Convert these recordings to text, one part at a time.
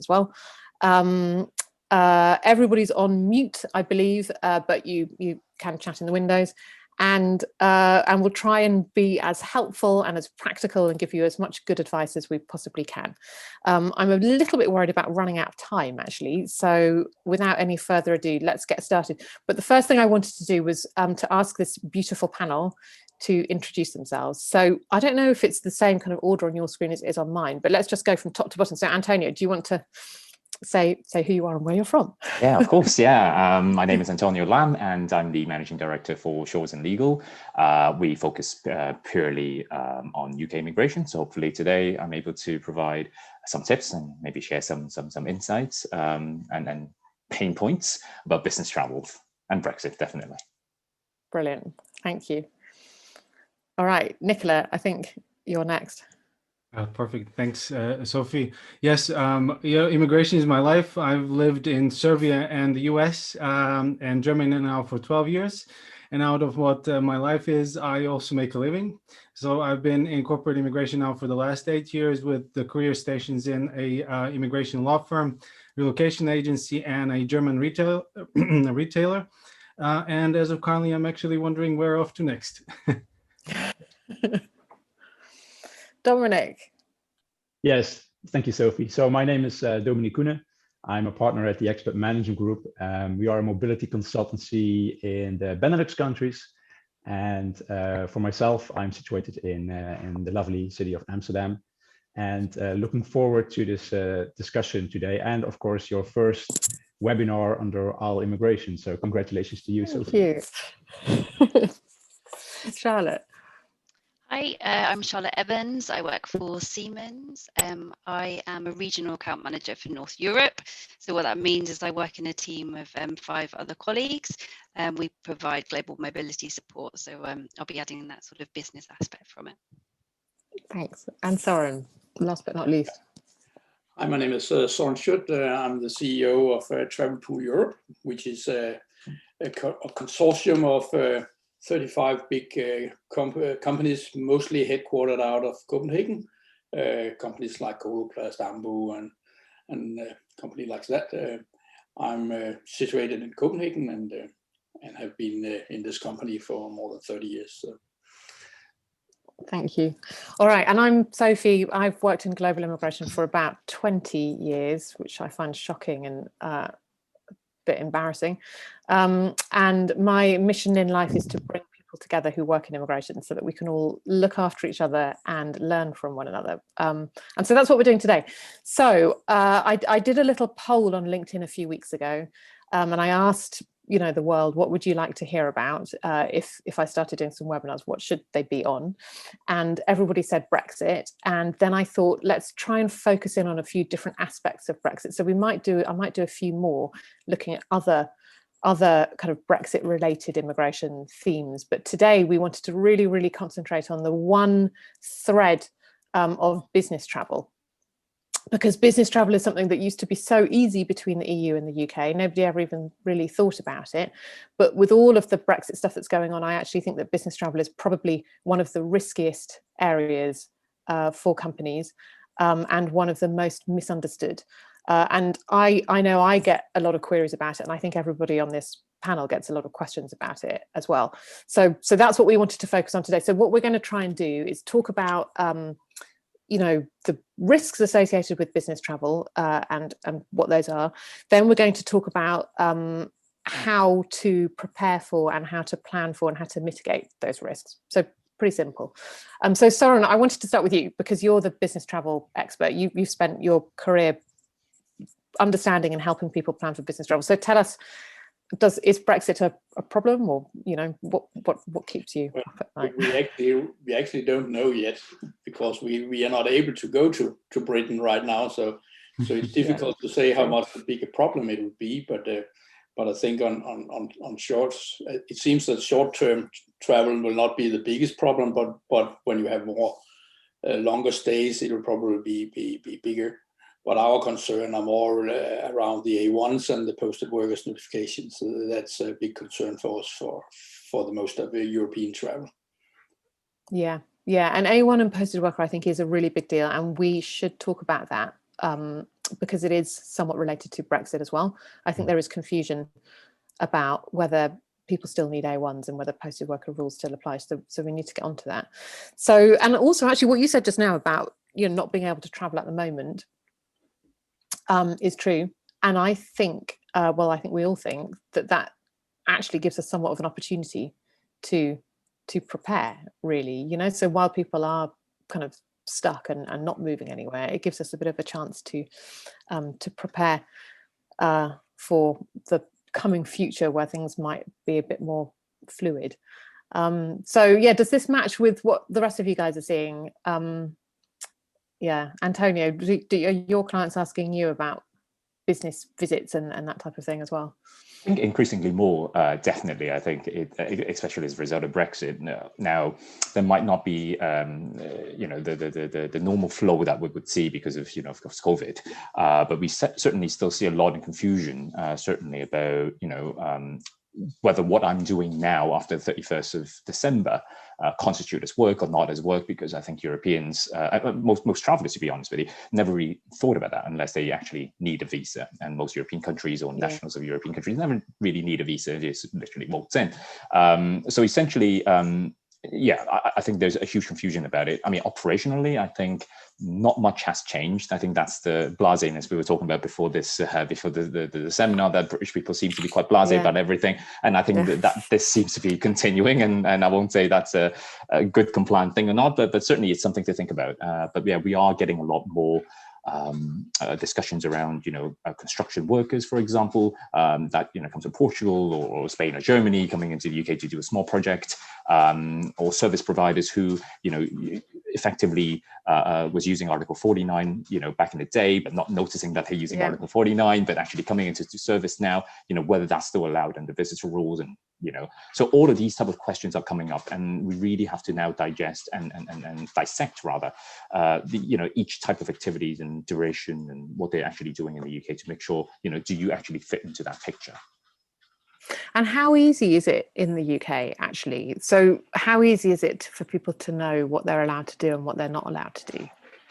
as well. Everybody's on mute, I believe, but you can chat in the windows, and we'll try and be as helpful and as practical and give you as much good advice as we possibly can. I'm a little bit worried about running out of time, actually, so without any further ado, let's get started. But the first thing I wanted to do was to ask this beautiful panel to introduce themselves. So I don't know if it's the same kind of order on your screen as it is on mine, but let's just go from top to bottom. So Antonio, do you want to say who you are and where you're from? Yeah, of course. Yeah, my name is Antonio Lam, and I'm the managing director for Shores and Legal. We focus purely on UK immigration. So hopefully today I'm able to provide some tips and maybe share some insights and pain points about business travel and Brexit, definitely. Brilliant. Thank you. All right, Nicola, I think you're next. Perfect. Thanks, Sophie. Yes, immigration is my life. I've lived in Serbia and the US and Germany now for 12 years. And out of what my life is, I also make a living. So I've been in corporate immigration now for the last 8 years with the career stations in a immigration law firm, relocation agency, and a German retailer. And as of currently, I'm actually wondering where off to next. Dominic. Yes, thank you, Sophie. So my name is Dominic Koenen. I'm a partner at the Expert Management Group. We are a mobility consultancy in the Benelux countries. And for myself, I'm situated in the lovely city of Amsterdam. And looking forward to this discussion today. And of course, your first webinar under all immigration. So congratulations to you, Sophie. Thank you. Charlotte. Hi, I'm Charlotte Evans. I work for Siemens. I am a regional account manager for North Europe. So what that means is I work in a team of 5 other colleagues. We provide global mobility support. So I'll be adding that sort of business aspect from it. Thanks. And Soren, last but not least. Hi, my name is Soren Schut. I'm the CEO of Travel Pool Europe, which is a consortium of 35 big companies, mostly headquartered out of Copenhagen. Companies like Coloplast, Ambu, and companies like that. I'm situated in Copenhagen and have been in this company for more than 30 years. So. Thank you. All right, and I'm Sophie. I've worked in global immigration for about 20 years, which I find shocking and bit embarrassing, and my mission in life is to bring people together who work in immigration so that we can all look after each other and learn from one another, and so that's what we're doing today. So I did a little poll on LinkedIn a few weeks ago, and I asked the world, what would you like to hear about if I started doing some webinars, what should they be on? And everybody said Brexit. And then I thought, let's try and focus in on a few different aspects of Brexit. So I might do a few more looking at other kind of Brexit related immigration themes. But today we wanted to really, really concentrate on the one thread of business travel. Because business travel is something that used to be so easy between the EU and the UK. Nobody ever even really thought about it. But with all of the Brexit stuff that's going on, I actually think that business travel is probably one of the riskiest areas for companies and one of the most misunderstood. And I know I get a lot of queries about it, and I think everybody on this panel gets a lot of questions about it as well. So that's what we wanted to focus on today. So what we're going to try and do is talk about the risks associated with business travel and what those are. Then we're going to talk about how to prepare for and how to plan for and how to mitigate those risks. So pretty simple. So Soren, I wanted to start with you because you're the business travel expert. You've spent your career understanding and helping people plan for business travel. So tell us, is Brexit a problem, or what keeps you up at night? We actually don't know yet because we are not able to go to Britain right now. So it's difficult to say how much big a problem it would be. But I think on shorts, it seems that short-term travel will not be the biggest problem. But when you have more longer stays, it will probably be bigger. But our concern are more around the A1s and the posted workers notifications. So that's a big concern for us for the most of the European travel. Yeah, and A1 and posted worker I think is a really big deal, and we should talk about that because it is somewhat related to Brexit as well. I think there is confusion about whether people still need A1s and whether posted worker rules still apply. So we need to get onto that. So, and also actually what you said just now about, you know, not being able to travel at the moment is true. And I think, well, I think we all think that actually gives us somewhat of an opportunity to prepare, really, you know. So while people are kind of stuck and not moving anywhere, it gives us a bit of a chance to prepare for the coming future where things might be a bit more fluid. So yeah, does this match with what the rest of you guys are seeing? Yeah, Antonio, are your clients asking you about business visits and that type of thing as well? I think increasingly more, definitely. I think, especially as a result of Brexit, now there might not be, you know, the normal flow that we would see because of, you know, of course, COVID. But we certainly still see a lot of confusion, certainly about, you know, whether what I'm doing now after the 31st of December constitute as work or not as work, because I think Europeans, most travelers, to be honest with you, never really thought about that unless they actually need a visa. And most European countries or nationals of European countries never really need a visa, it just literally walks in. So essentially, yeah, I think there's a huge confusion about it. I mean, operationally, I think not much has changed. I think that's the blaseness we were talking about before this, before the seminar, that British people seem to be quite blasé about everything. And I think that this seems to be continuing. And I won't say that's a good compliant thing or not, but certainly it's something to think about. But yeah, we are getting a lot more discussions around, you know, construction workers, for example, that, you know, come to Portugal or Spain or Germany, coming into the UK to do a small project, or service providers who, you know, effectively was using Article 49, you know, back in the day, but not noticing that they're using Article 49, but actually coming into service now, you know, whether that's still allowed under visitor rules. And, you know, so all of these type of questions are coming up, and we really have to now digest and dissect rather, you know, each type of activities and duration and what they're actually doing in the UK to make sure, you know, do you actually fit into that picture? And how easy is it in the UK, actually? So how easy is it for people to know what they're allowed to do and what they're not allowed to do?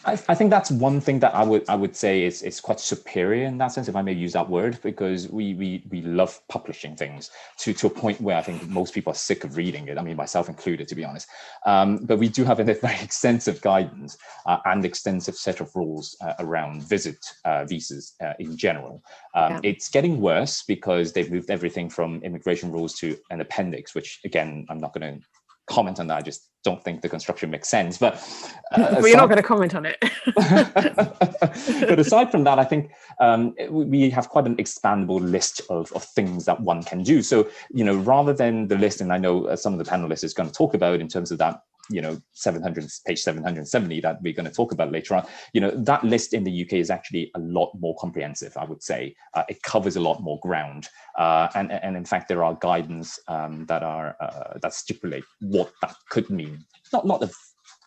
I think that's one thing that I would say is quite superior in that sense, if I may use that word, because we love publishing things to a point where I think most people are sick of reading it. I mean, myself included, to be honest. But we do have a very extensive guidance and extensive set of rules around visas in general. It's getting worse because they've moved everything from immigration rules to an appendix, which again, I'm not going to comment on that. I just don't think the construction makes sense. But you're not going to comment on it. But aside from that, I think we have quite an expandable list of things that one can do. So, you know, rather than the list, and I know some of the panelists is going to talk about in terms of that, you know, page 770 that we're going to talk about later on, you know, that list in the UK is actually a lot more comprehensive, I would say. It covers a lot more ground. And in fact, there are guidance that stipulate what that could mean. Not a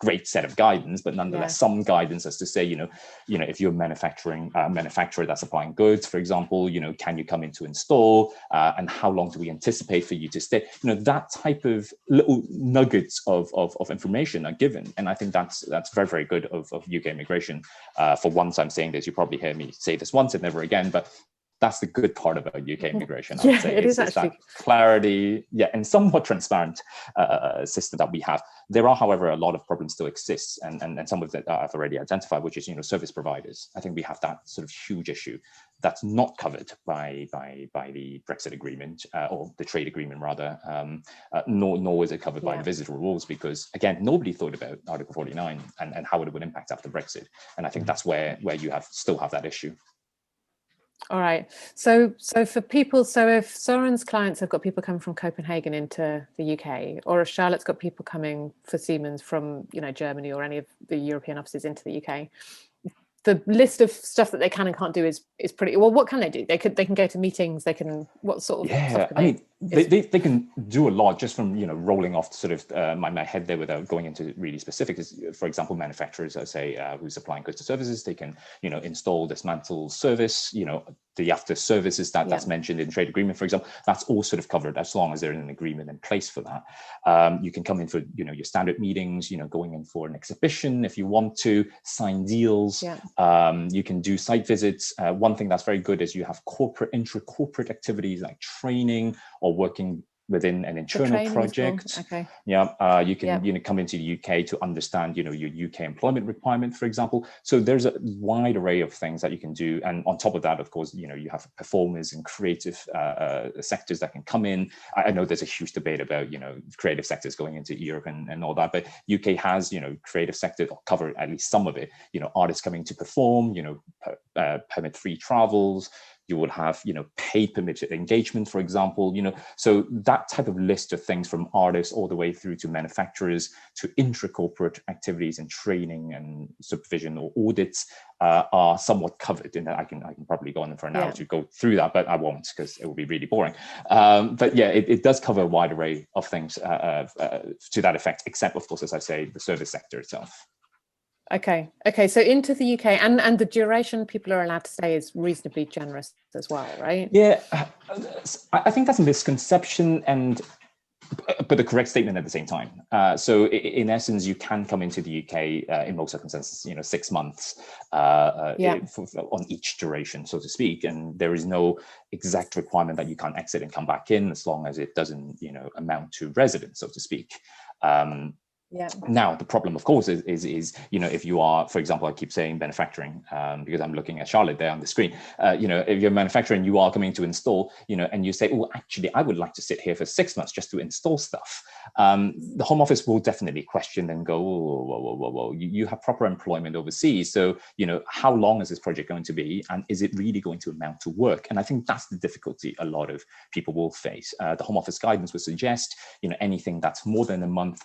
great set of guidance, but nonetheless some guidance as to say, you know, if you're manufacturer that's supplying goods, for example, you know, can you come in to install, and how long do we anticipate for you to stay? You know, that type of little nuggets of information are given, and I think that's very, very good of UK immigration. For once, I'm saying this, you probably hear me say this once and never again, but that's the good part about UK immigration. I would say it is actually that clarity, and somewhat transparent system that we have. There are, however, a lot of problems still exist, and some of that I've already identified, which is, you know, service providers. I think we have that sort of huge issue that's not covered by the Brexit agreement or the trade agreement rather, nor is it covered by the visitor rules, because again, nobody thought about Article 49 and how it would impact after Brexit, and I think that's where you still have that issue. All right. So for people, so if Søren's clients have got people coming from Copenhagen into the UK, or if Charlotte's got people coming for Siemens from, you know, Germany or any of the European offices into the UK, the list of stuff that they can and can't do is pretty well. What can they do? They can go to meetings. They can, what sort of stuff can I mean, they can do a lot just from, you know, rolling off sort of my head there without going into really specifics. For example, manufacturers, I say, who's supplying goods to services, they can, you know, install, dismantle, service, you know, the after services that's mentioned in trade agreement, for example, that's all sort of covered as long as there's an agreement in place for that. You can come in for, your standard meetings, going in for an exhibition if you want to, sign deals. You can do site visits. One thing that's very good is you have intra-corporate activities like training or working within an internal project. Okay. You can come into the UK to understand, your UK employment requirement, for example. So there's a wide array of things that you can do. And on top of that, of course, you have performers and creative sectors that can come in. I know there's a huge debate about, creative sectors going into Europe and all that, but UK has, creative sector, or cover at least some of it, artists coming to perform, permit-free travels. You will have, paid permitted engagement, for example, so that type of list of things from artists all the way through to manufacturers to intra-corporate activities and training and supervision or audits are somewhat covered. And I can probably go on for an hour to go through that, but I won't because it will be really boring. But yeah, it does cover a wide array of things to that effect, except, of course, as I say, the service sector itself. Okay. So into the UK, and the duration people are allowed to stay is reasonably generous as well, right? Yeah, I think that's a misconception but the correct statement at the same time. So in essence, you can come into the UK in most circumstances, 6 months on each duration, so to speak. And there is no exact requirement that you can't exit and come back in as long as it doesn't, amount to residence, so to speak. Now, the problem, of course, is if you are, for example, I keep saying manufacturing because I'm looking at Charlotte there on the screen. If you're manufacturing, you are coming to install, and you say, oh, actually, I would like to sit here for 6 months just to install stuff. The Home Office will definitely question and go, whoa, you have proper employment overseas. So, how long is this project going to be? And is it really going to amount to work? And I think that's the difficulty a lot of people will face. The Home Office guidance would suggest, anything that's more than a month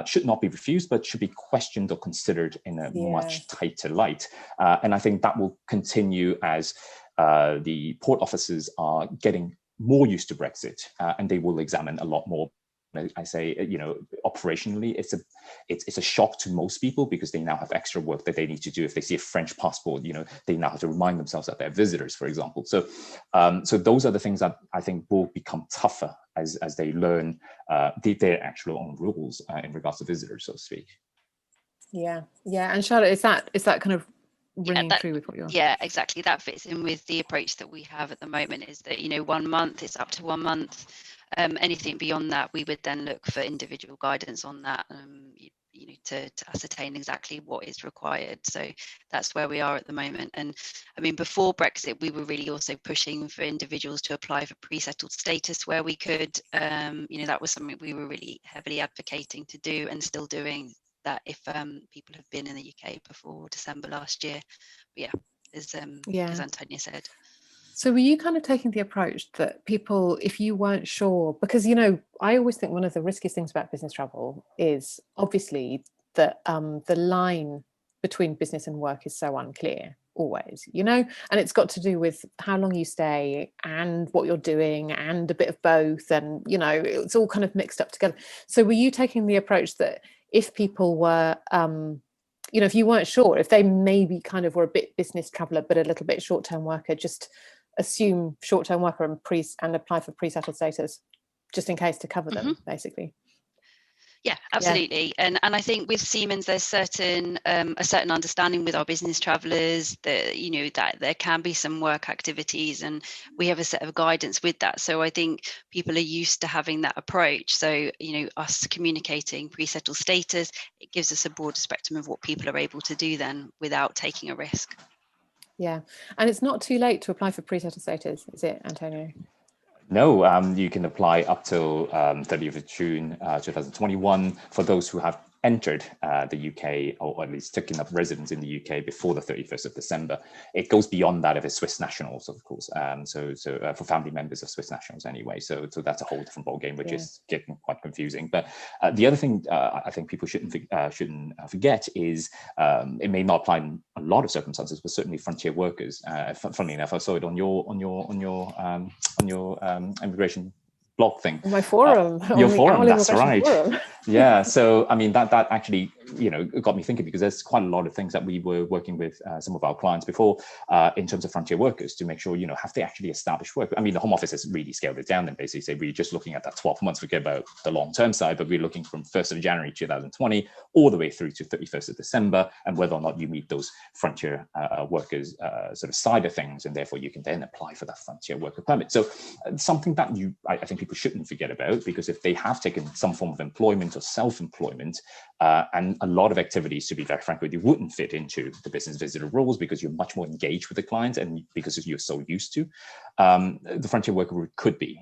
should not be refused, but should be questioned or considered in a much tighter light. And I think that will continue as the port officers are getting more used to Brexit, and they will examine a lot more. I say, operationally, it's a shock to most people because they now have extra work that they need to do. If they see a French passport, they now have to remind themselves that they're visitors, for example. So, so those are the things that I think will become tougher as they learn their actual own rules in regards to visitors, so to speak. Yeah. And Charlotte, is that kind of ringing true with what you're? Yeah, exactly. That fits in with the approach that we have at the moment. Is that 1 month? It's up to 1 month. Anything beyond that, we would then look for individual guidance on that, to ascertain exactly what is required. So that's where we are at the moment. And I mean, before Brexit, we were really also pushing for individuals to apply for pre-settled status where we could. That was something we were really heavily advocating to do and still doing that if people have been in the UK before December last year. But as Antonia said. So were you kind of taking the approach that people, if you weren't sure, because, I always think one of the riskiest things about business travel is obviously that the line between business and work is so unclear always, and it's got to do with how long you stay and what you're doing and a bit of both. And, it's all kind of mixed up together. So were you taking the approach that if people were, if you weren't sure, if they maybe kind of were a bit business traveller, but a little bit short-term worker, just assume short-term worker and apply for pre-settled status just in case to cover them, basically? Yeah, absolutely. And I think with Siemens, there's a certain understanding with our business travellers that that there can be some work activities, and we have a set of guidance with that. So I think people are used to having that approach. So us communicating pre-settled status, it gives us a broader spectrum of what people are able to do then without taking a risk. Yeah, and it's not too late to apply for pre-settled status, is it, Antonio? No, you can apply up till 30th of June 2021 for those who have entered the UK, or at least taken up residence in the UK before the 31st of December. It goes beyond that if it's Swiss nationals, of course. So for family members of Swiss nationals anyway. So that's a whole different ballgame, which is getting quite confusing. But the other thing I think people shouldn't forget is it may not apply in a lot of circumstances, but certainly frontier workers. Funnily enough, I saw it on your immigration blog thing. My forum. Your forum, that's right. Forum. Yeah, so I mean that actually got me thinking, because there's quite a lot of things that we were working with some of our clients before in terms of frontier workers to make sure, have they actually established work? I mean, the Home Office has really scaled it down and basically say we're just looking at that 12 months, forget about the long-term side, but we're looking from 1st of January 2020 all the way through to 31st of December, and whether or not you meet those frontier workers sort of side of things, and therefore you can then apply for that frontier worker permit. So something that I think people shouldn't forget about, because if they have taken some form of employment or self-employment, and a lot of activities, to be very frank with you, wouldn't fit into the business visitor rules because you're much more engaged with the client and because you're so used to, the frontier worker route could be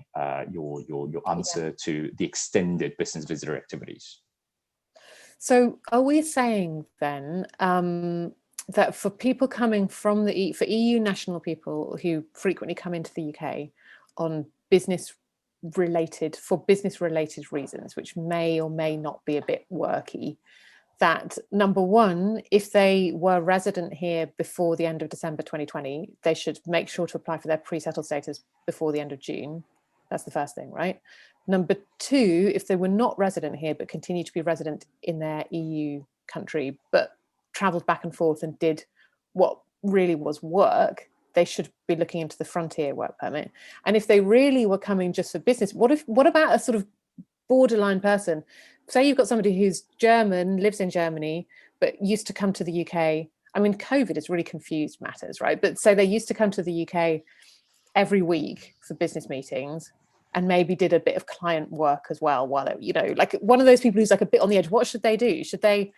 your answer to the extended business visitor activities. So are we saying then that for people coming from for EU national people who frequently come into the UK on business related reasons, which may or may not be a bit worky, that number one, if they were resident here before the end of December 2020, they should make sure to apply for their pre-settled status before the end of June. That's the first thing, right? Number two, if they were not resident here but continue to be resident in their EU country but travelled back and forth and did what really was work, they should be looking into the frontier work permit. And if they really were coming just for business, what about a sort of borderline person? Say you've got somebody who's German, lives in Germany, but used to come to the UK. I mean, COVID has really confused matters, right? But say they used to come to the UK every week for business meetings and maybe did a bit of client work as well, while it, like one of those people who's like a bit on the edge. What should they do? Should they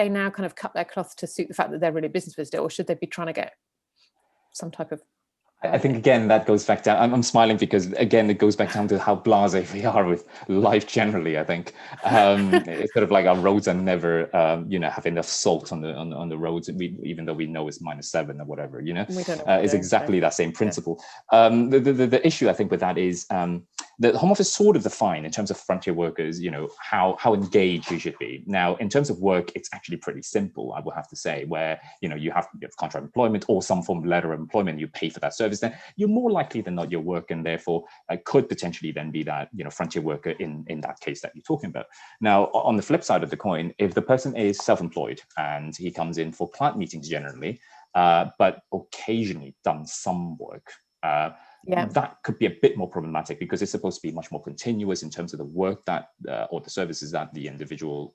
now kind of cut their cloth to suit the fact that they're really a business visitor, or should they be trying to get some type of... I think, again, that goes back down. I'm smiling because, again, it goes back down to how blasé we are with life generally, I think. It's sort of like our roads are never, have enough salt on the roads, even though we know it's -7 or whatever, We don't know it's exactly that same principle. The issue, I think, with that is the Home Office sort of define in terms of frontier workers, how engaged you should be. Now, in terms of work, it's actually pretty simple, I will have to say, where, you have contract employment or some form of letter of employment, you pay for that service, then you're more likely than not your work, and therefore could potentially then be that, frontier worker in that case that you're talking about. Now, on the flip side of the coin, if the person is self-employed and he comes in for client meetings generally, but occasionally done some work, that could be a bit more problematic, because it's supposed to be much more continuous in terms of the work that or the services that the individual,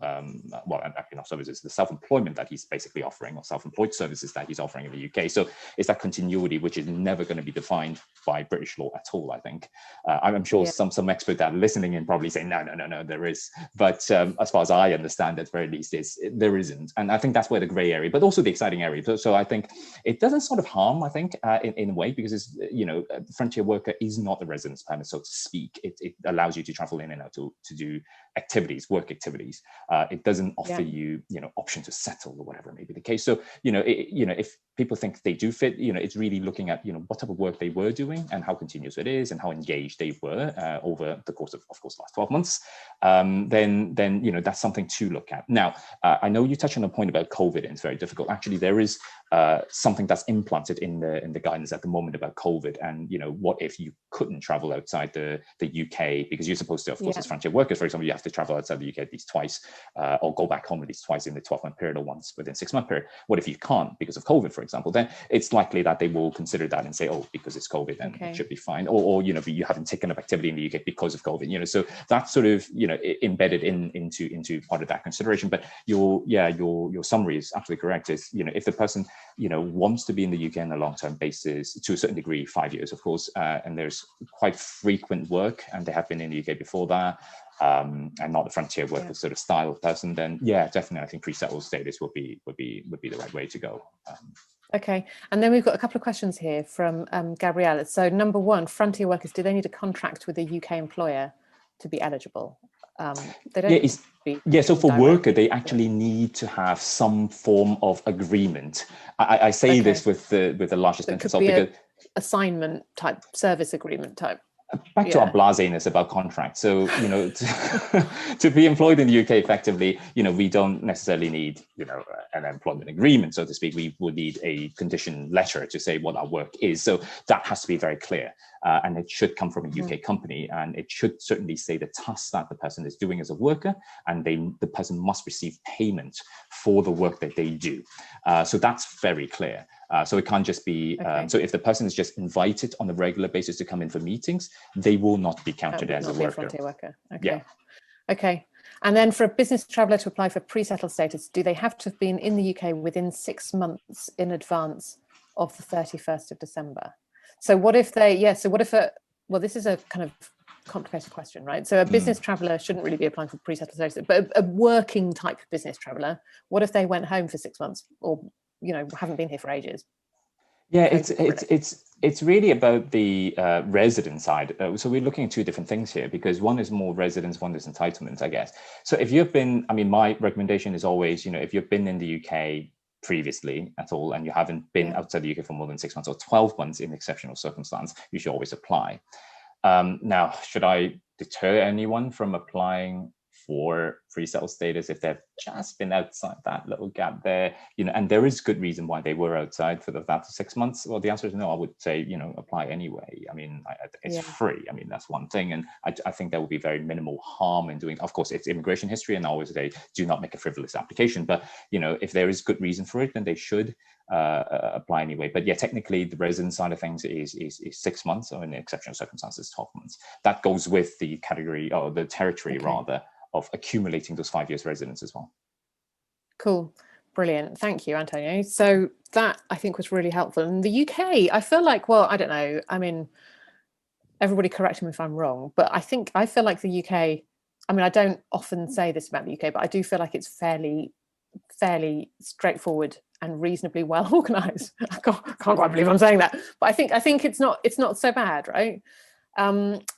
not services, the self-employment that he's basically offering, or self-employed services that he's offering in the UK. So it's that continuity which is never going to be defined by British law at all, I think. I'm sure some expert that are listening in probably say, no, there is. But as far as I understand, at the very least, there isn't. And I think that's where the grey area, but also the exciting area. So I think it doesn't sort of harm, I think, in a way, because it's, frontier worker is not a residence permit, so to speak. It allows you to travel in and out to do activities, work activities. It doesn't offer you, option to settle or whatever may be the case. So, if people think they do fit, it's really looking at, what type of work they were doing and how continuous it is and how engaged they were over the course of course, last 12 months. Then that's something to look at. Now, I know you touched on a point about COVID, and it's very difficult. Actually, there is something that's implanted in the guidance at the moment about COVID, and what if you couldn't travel outside the UK, because you're supposed to, of course, as frontier workers, for example, you have to travel outside the UK at least twice, or go back home at least twice in the 12-month period, or once within 6-month period. What if you can't because of COVID, for example? Then it's likely that they will consider that and say, oh, because it's COVID, then it should be fine. Or you haven't taken up activity in the UK because of COVID. So that's sort of embedded into part of that consideration. But your summary is absolutely correct. Is if the person wants to be in the UK on a long-term basis, to a certain degree, 5 years, of course, and there's quite frequent work, and they have been in the UK before that, and not the frontier worker sort of style of person, then definitely I think pre-settled status would be the right way to go. Okay, and then we've got a couple of questions here from Gabriella. So number one, frontier workers, do they need a contract with a UK employer to be eligible? They don't. So for worker, they actually need to have some form of agreement. I say this with the largest interest, because assignment type, service agreement type. Back to our blaseness about contracts. So, to be employed in the UK effectively, we don't necessarily need, an employment agreement, so to speak. We would need a condition letter to say what our work is. So that has to be very clear. and it should come from a UK company, and it should certainly say the task that the person is doing as a worker, and the person must receive payment for the work that they do. So that's very clear. So it can't just be, so if the person is just invited on a regular basis to come in for meetings, they will not be counted as a worker. Frontier worker. Okay. Yeah. Okay. And then for a business traveller to apply for pre-settled status, do they have to have been in the UK within 6 months in advance of the 31st of December? So what if they, so what if well, this is a kind of complicated question, right? So a business traveller shouldn't really be applying for pre-settled status, but a working type business traveller, what if they went home for 6 months or, haven't been here for ages? Yeah, it's really about the resident side. So we're looking at two different things here, because one is more residence, one is entitlements, I guess. So if you've been, my recommendation is always, if you've been in the UK previously at all, and you haven't been outside the UK for more than 6 months or 12 months in exceptional circumstance, you should always apply. Now, should I deter anyone from applying for pre-settled status if they've just been outside that little gap there, and there is good reason why they were outside for that 6 months? Well, the answer is no. I would say, apply anyway. It's free. That's one thing. And I think there will be very minimal harm in doing, of course, it's immigration history, and I always say, do not make a frivolous application. But, if there is good reason for it, then they should apply anyway. But yeah, technically the resident side of things is 6 months, or in exceptional circumstances, 12 months. That goes with the category, or the territory rather, of accumulating those 5 years residence as well. Cool. Brilliant. Thank you, Antonio. So that, I think, was really helpful. In the UK, I feel like, well, I don't know. Everybody correct me if I'm wrong, but I feel like the UK, I don't often say this about the UK, but I do feel like it's fairly straightforward and reasonably well organized. I can't quite believe I'm saying that, but I think it's not so bad, right?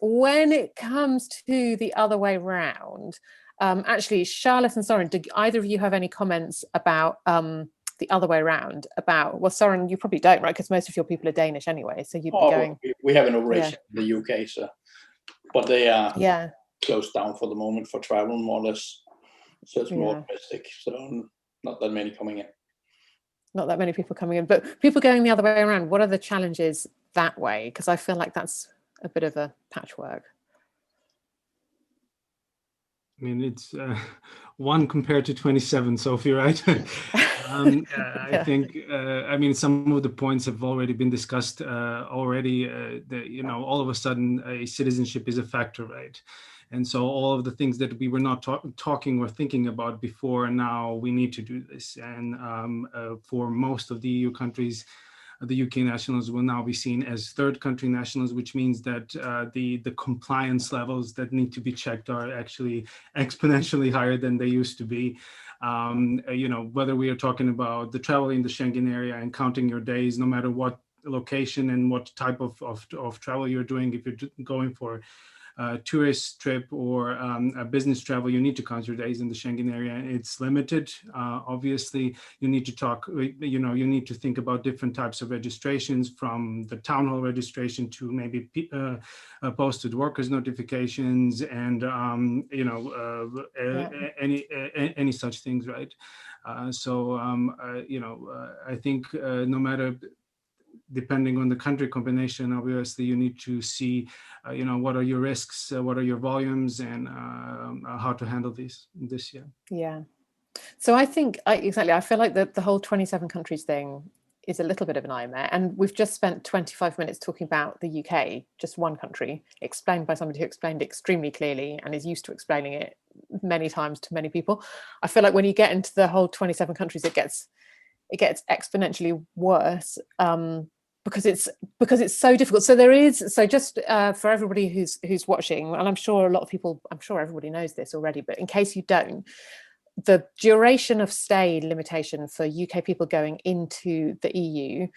When it comes to the other way round, actually, Charlotte and Soren, do either of you have any comments about the other way around? Well, Soren, you probably don't, right? Because most of your people are Danish anyway, so you'd be going. We have an operation in the UK, so, but they are closed down for the moment for travel, more or less. So it's more domestic. So not that many coming in. Not that many people coming in, but people going the other way around. What are the challenges that way? Because I feel like that's a bit of a patchwork. It's 1 compared to 27, Sophie, right? I think, some of the points have already been discussed already. All of a sudden, a citizenship is a factor, right? And so all of the things that we were not talking or thinking about before, now we need to do this. And for most of the EU countries, the UK nationals will now be seen as third country nationals, which means that the compliance levels that need to be checked are actually exponentially higher than they used to be. Whether we are talking about the travel in the Schengen area and counting your days, no matter what location and what type of travel you're doing, if you're going for tourist trip or a business travel, you need to count your days in the Schengen area. It's limited. Obviously, you need to talk, you need to think about different types of registrations, from the town hall registration to maybe posted workers notifications and, any such things, right? I think no matter, depending on the country combination, obviously you need to see, what are your risks, what are your volumes, and how to handle this year. Yeah. So I think, exactly, I feel like the whole 27 countries thing is a little bit of a nightmare. And we've just spent 25 minutes talking about the UK, just one country, explained by somebody who explained it extremely clearly and is used to explaining it many times to many people. I feel like when you get into the whole 27 countries, it gets exponentially worse. Because it's so difficult. So just for everybody who's watching, and I'm sure everybody knows this already, but in case you don't, the duration of stay limitation for UK people going into the EU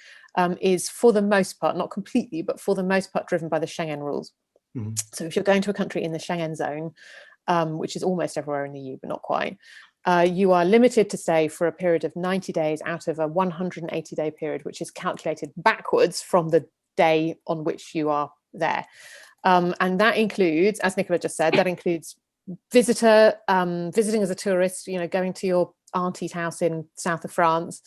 is, for the most part, not completely, but for the most part, driven by the Schengen rules. Mm-hmm. So if you're going to a country in the Schengen zone, which is almost everywhere in the EU, but not quite, you are limited to stay for a period of 90 days out of a 180-day period, which is calculated backwards from the day on which you are there. And that includes, as Nicola just said, that includes visiting as a tourist, going to your auntie's house in south of France,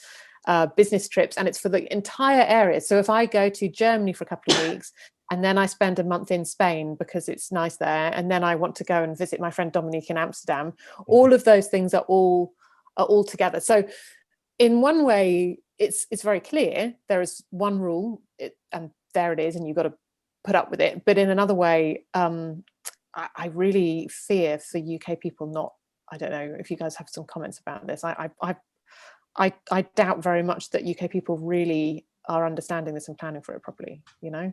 business trips, and it's for the entire area. So if I go to Germany for a couple of weeks, and then I spend a month in Spain because it's nice there, and then I want to go and visit my friend Dominique in Amsterdam, all of those things are all together. So in one way, it's very clear. There is one rule, and there it is, and you've got to put up with it. But in another way, I really fear for UK people not. I don't know if you guys have some comments about this. I doubt very much that UK people really are understanding this and planning for it properly. You know.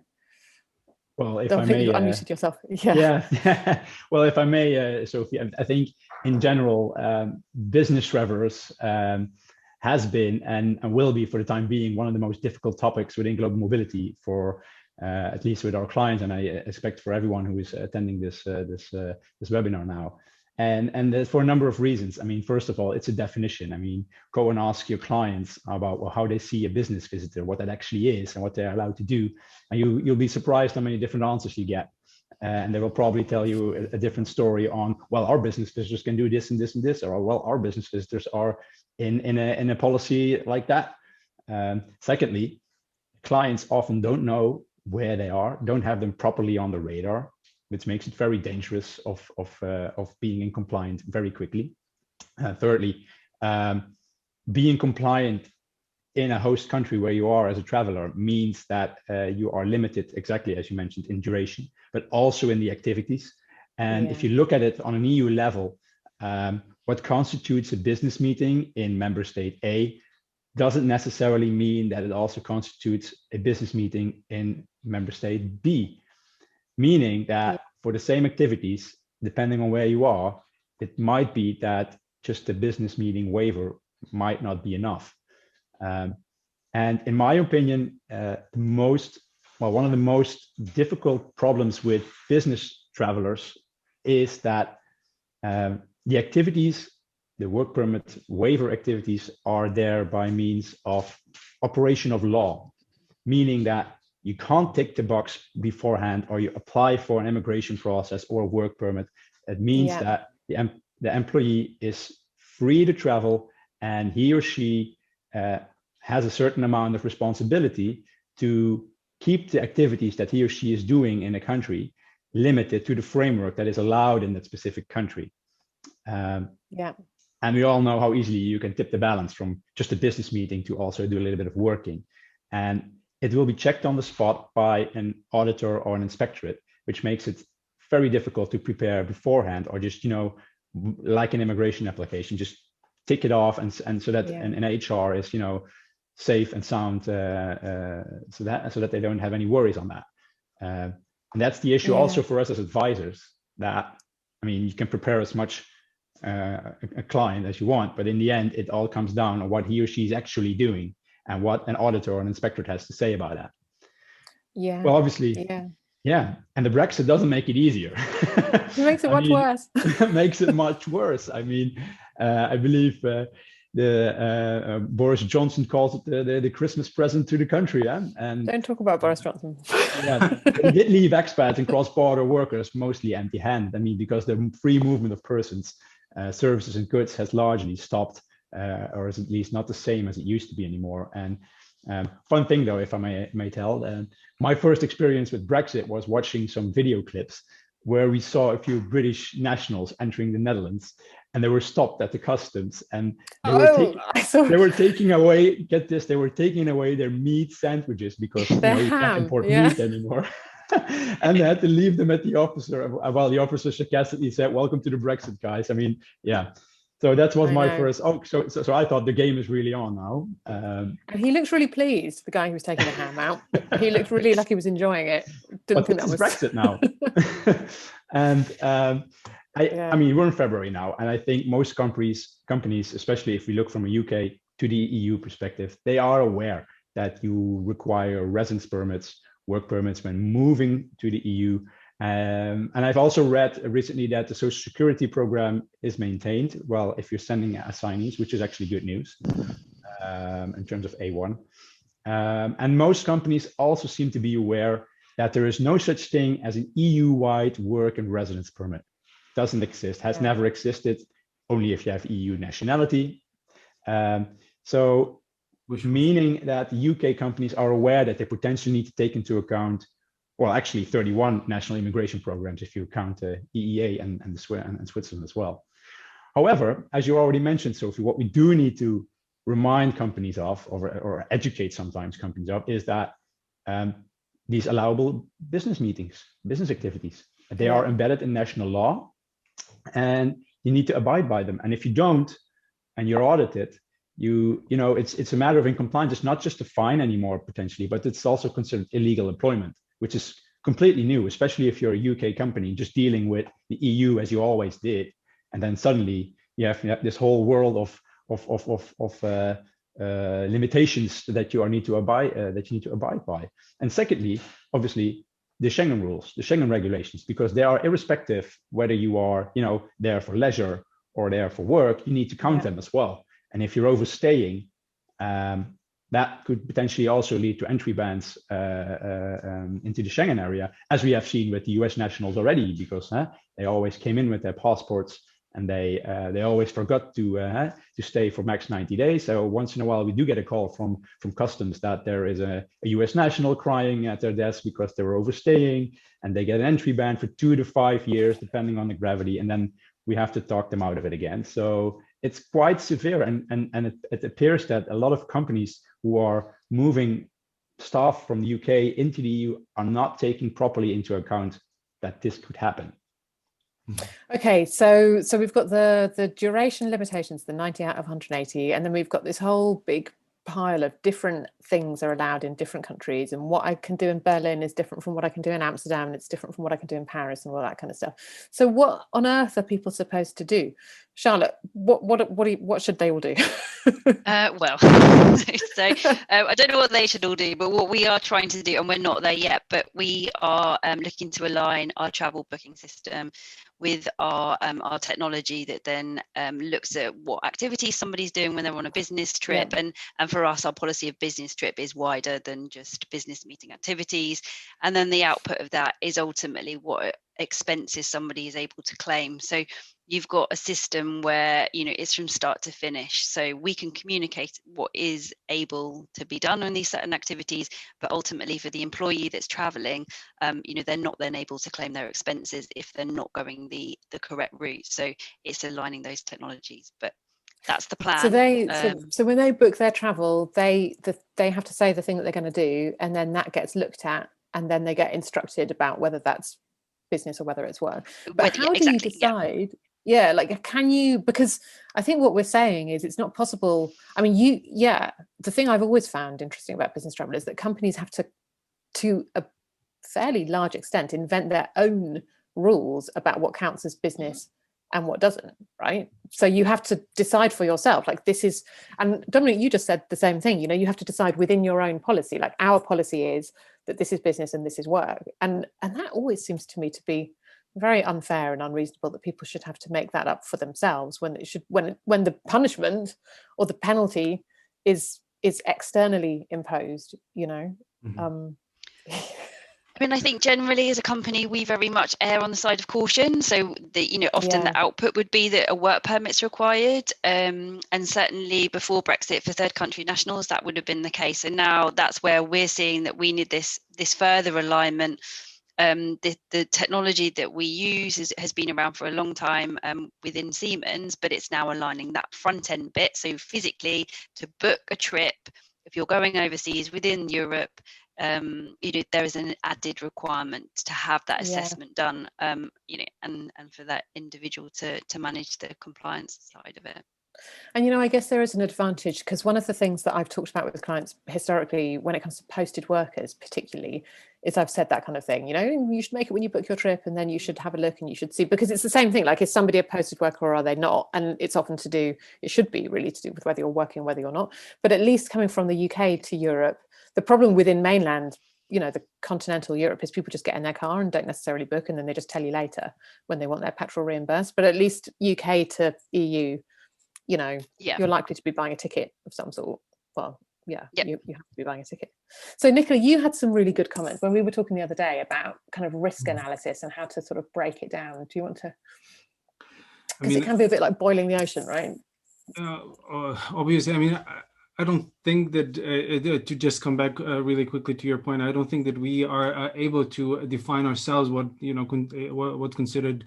Well, if I may, you unmuted yourself. Yeah. Well, if I may, Sophie, I think in general, business travelers has been and will be for the time being one of the most difficult topics within global mobility for at least with our clients, and I expect for everyone who is attending this webinar now. And for a number of reasons. I mean, first of all, it's a definition. I mean, go and ask your clients about how they see a business visitor, what that actually is and what they're allowed to do. And you'll be surprised how many different answers you get. And they will probably tell you a different story on, well, our business visitors can do this and this and this, or well, our business visitors are in a policy like that. Secondly, clients often don't know where they are, don't have them properly on the radar, which makes it very dangerous of being in compliant very quickly. Thirdly, being compliant in a host country where you are as a traveler means that you are limited, exactly as you mentioned, in duration, but also in the activities. And if you look at it on an EU level, what constitutes a business meeting in member state A doesn't necessarily mean that it also constitutes a business meeting in member state B. Meaning that for the same activities, depending on where you are, it might be that just a business meeting waiver might not be enough. And in my opinion, one of the most difficult problems with business travelers is that the activities, the work permit waiver activities, are there by means of operation of law, meaning that you can't tick the box beforehand, or you apply for an immigration process or a work permit. It means that the employee is free to travel, and he or she has a certain amount of responsibility to keep the activities that he or she is doing in a country limited to the framework that is allowed in that specific country. And we all know how easily you can tip the balance from just a business meeting to also do a little bit of working. And it will be checked on the spot by an auditor or an inspectorate, which makes it very difficult to prepare beforehand, or just, like an immigration application, just tick it off and so that an HR is, safe and sound, so that they don't have any worries on that. And that's the issue also for us as advisors, that, I mean, you can prepare as much a client as you want, but in the end, it all comes down on what he or she is actually doing and what an auditor or an inspectorate has to say about that. Well, obviously, and the Brexit doesn't make it easier. It makes it much worse. It makes it much worse. I mean, I believe Boris Johnson calls it the Christmas present to the country. And don't talk about Boris Johnson. He did leave expats and cross-border workers mostly empty-handed. I mean, because the free movement of persons, services and goods has largely stopped, or is at least not the same as it used to be anymore. And fun thing though, if I may tell, my first experience with Brexit was watching some video clips where we saw a few British nationals entering the Netherlands, and they were stopped at the customs, and they were taking away, get this, they were taking away their meat sandwiches because you can't import meat anymore. And they had to leave them at the officer, while the officer sarcastically said, "Welcome to the Brexit, guys." I mean, so that was my first. So I thought the game is really on now. And he looked really pleased. The guy who was taking the ham out, he looked really like he was enjoying it. Didn't think that was Brexit now. And I mean, we're in February now, and I think most companies, especially if we look from a UK to the EU perspective, they are aware that you require residence permits, work permits when moving to the EU. And I've also read recently that the Social Security program is maintained. Well, if you're sending assignees, which is actually good news in terms of A1. And most companies also seem to be aware that there is no such thing as an EU-wide work and residence permit. Doesn't exist, has never existed, only if you have EU nationality. So meaning that the UK companies are aware that they potentially need to take into account, well, actually 31 national immigration programs if you count EEA and Switzerland as well. However, as you already mentioned, Sophie, what we do need to remind companies of, or educate sometimes companies of, is that these allowable business meetings, business activities, they are embedded in national law, and you need to abide by them. And if you don't, and you're audited, you know, it's a matter of in compliance. It's not just a fine anymore potentially, but it's also considered illegal employment, which is completely new, especially if you're a UK company just dealing with the EU as you always did, and then suddenly you have this whole world of limitations that you need to abide by. And secondly, obviously, the Schengen rules, the Schengen regulations, because they are irrespective whether you are, you know, there for leisure or there for work, you need to count them as well. And if you're overstaying, that could potentially also lead to entry bans into the Schengen area, as we have seen with the US nationals already, because they always came in with their passports and they always forgot to stay for max 90 days. So once in a while, we do get a call from customs that there is a US national crying at their desk because they were overstaying, and they get an entry ban for 2 to 5 years, depending on the gravity. And then we have to talk them out of it again. So it's quite severe. And it appears that a lot of companies who are moving staff from the UK into the EU are not taking properly into account that this could happen. Okay, so we've got the duration limitations, the 90 out of 180, and then we've got this whole big pile of different things are allowed in different countries, and what I can do in Berlin is different from what I can do in Amsterdam, and it's different from what I can do in Paris and all that kind of stuff. So what on earth are people supposed to do? Charlotte, what should they all do? Well, I don't know what they should all do, but what we are trying to do, and we're not there yet, but we are looking to align our travel booking system with our technology that then looks at what activities somebody's doing when they're on a business trip. And for us, our policy of business trip is wider than just business meeting activities. And then the output of that is ultimately what expenses somebody is able to claim. So you've got a system where, you know, it's from start to finish. So we can communicate what is able to be done on these certain activities, but ultimately for the employee that's traveling, you know, they're not then able to claim their expenses if they're not going the correct route. So it's aligning those technologies, but that's the plan. So so when they book their travel, they have to say the thing that they're going to do, and then that gets looked at, and then they get instructed about whether that's business or whether it's work. But how do you decide? Yeah, like, can you, because I think what we're saying is it's not possible. I mean, the thing I've always found interesting about business travel is that companies have to a fairly large extent invent their own rules about what counts as business and what doesn't, right? So you have to decide for yourself, like, this is, and Dominic, you just said the same thing, you know, you have to decide within your own policy, like our policy is that this is business and this is work. And that always seems to me to be very unfair and unreasonable, that people should have to make that up for themselves when it should, when the punishment or the penalty is externally imposed, you know. I mean, I think generally as a company, we very much err on the side of caution. So you know, often the output would be that a work permit's required. And certainly before Brexit, for third country nationals, that would have been the case. And now that's where we're seeing that we need this further alignment. The technology that we use has been around for a long time within Siemens, but it's now aligning that front end bit. So physically, to book a trip, if you're going overseas within Europe, you know, there is an added requirement to have that assessment done, you know, and for that individual to manage the compliance side of it. And, you know, I guess there is an advantage, because one of the things that I've talked about with clients historically when it comes to posted workers particularly is I've said that kind of thing, you know, you should make it when you book your trip, and then you should have a look and you should see, because it's the same thing, like, is somebody a posted worker or are they not? And it's often it should be really to do with whether you're working, whether you're not. But at least coming from the UK to Europe, the problem within mainland, you know, the continental Europe, is people just get in their car and don't necessarily book, and then they just tell you later when they want their petrol reimbursed. But at least UK to EU, you know, you're likely to be buying a ticket of some sort. Well, you have to be buying a ticket. So Nicola, you had some really good comments when we were talking the other day about kind of risk analysis and how to sort of break it down. Do you want to, because it can be a bit like boiling the ocean, right? Obviously, I mean, I don't think that, to just come back really quickly to your point, I don't think that we are able to define ourselves what, what's considered,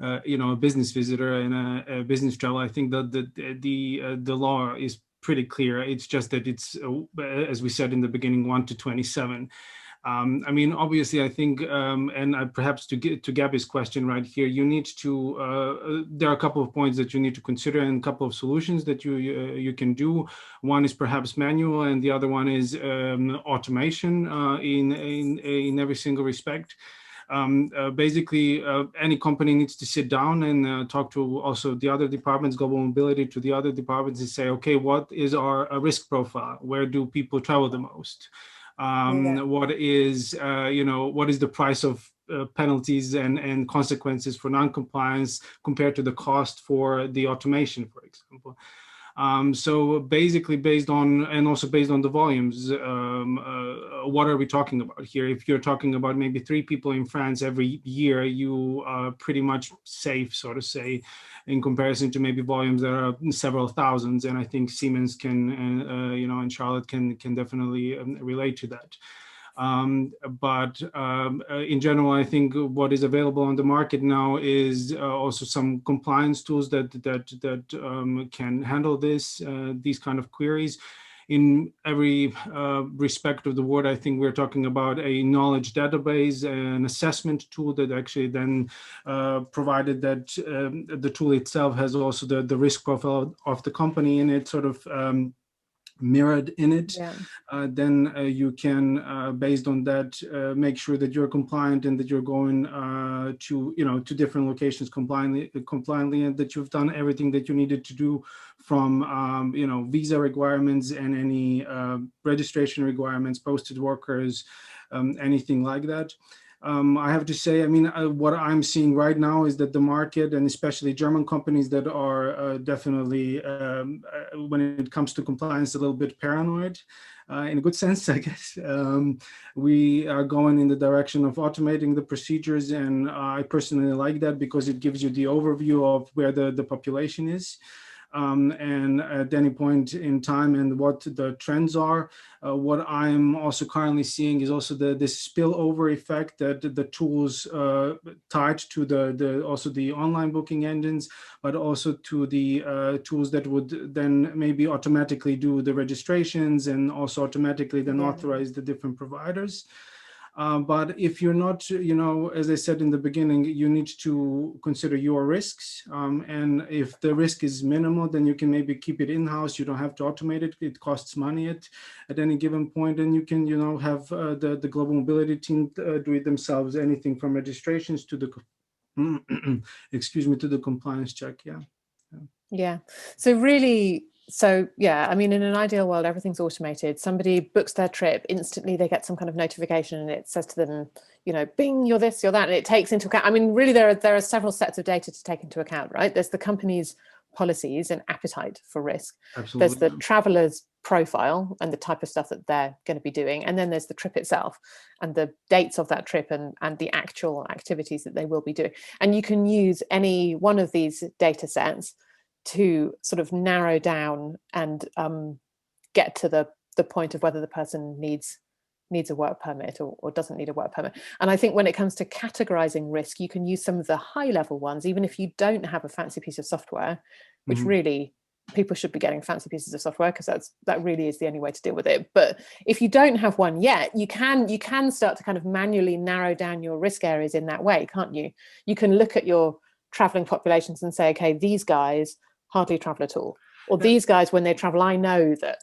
a business visitor and a business travel. I think that the law is pretty clear. It's just that it's, as we said in the beginning, 1 to 27. I mean, obviously, I think, and perhaps to get to Gabby's question right here, you need to, there are a couple of points that you need to consider and a couple of solutions that you can do. One is perhaps manual, and the other one is automation in every single respect. Basically, any company needs to sit down and talk to also the other departments, global mobility, to the other departments, and say, okay, what is our risk profile? Where do people travel the most? What is, what is the price of penalties and consequences for non-compliance compared to the cost for the automation, for example. So basically based on, and also based on the volumes, what are we talking about here? If you're talking about maybe 3 people in France every year, you are pretty much safe, so to say, in comparison to maybe volumes that are several thousands. And I think Siemens can, and Charlotte can definitely relate to that. But in general, I think what is available on the market now is also some compliance tools that can handle these kind of queries. In every respect of the word, I think we're talking about a knowledge database, an assessment tool that actually then, provided that the tool itself has also the risk profile of the company in it, sort of mirrored in it, then you can, based on that, make sure that you're compliant and that you're going to different locations compliantly, and that you've done everything that you needed to do from visa requirements and any registration requirements, posted workers, anything like that. I have to say, I mean, what I'm seeing right now is that the market, and especially German companies that are definitely, when it comes to compliance, a little bit paranoid, in a good sense, I guess. We are going in the direction of automating the procedures, and I personally like that because it gives you the overview of where the population is. And at any point in time and what the trends are. What I'm also currently seeing is also this spillover effect that the tools tied to also the online booking engines, but also to the tools that would then maybe automatically do the registrations and also automatically then authorize the different providers. But if you're not, as I said in the beginning, you need to consider your risks. And if the risk is minimal, then you can maybe keep it in-house. You don't have to automate it. It costs money at any given point. And you can, have the global mobility team do it themselves, anything from registrations to the, excuse me, to the compliance check. Yeah. So really, I mean, in an ideal world, everything's automated. Somebody books their trip, instantly they get some kind of notification and it says to them, bing, you're this, you're that. And it takes into account, I mean, really, there are several sets of data to take into account, right? There's the company's policies and appetite for risk. Absolutely. There's the traveler's profile and the type of stuff that they're going to be doing. And then there's the trip itself and the dates of that trip and the actual activities that they will be doing. And you can use any one of these data sets to sort of narrow down and get to the point of whether the person needs a work permit or doesn't need a work permit. And I think when it comes to categorizing risk, you can use some of the high level ones, even if you don't have a fancy piece of software, which really people should be getting fancy pieces of software because that really is the only way to deal with it. But if you don't have one yet, you can start to kind of manually narrow down your risk areas in that way, can't you? You can look at your traveling populations and say, okay, these guys hardly travel at all, or these guys, when they travel, I know that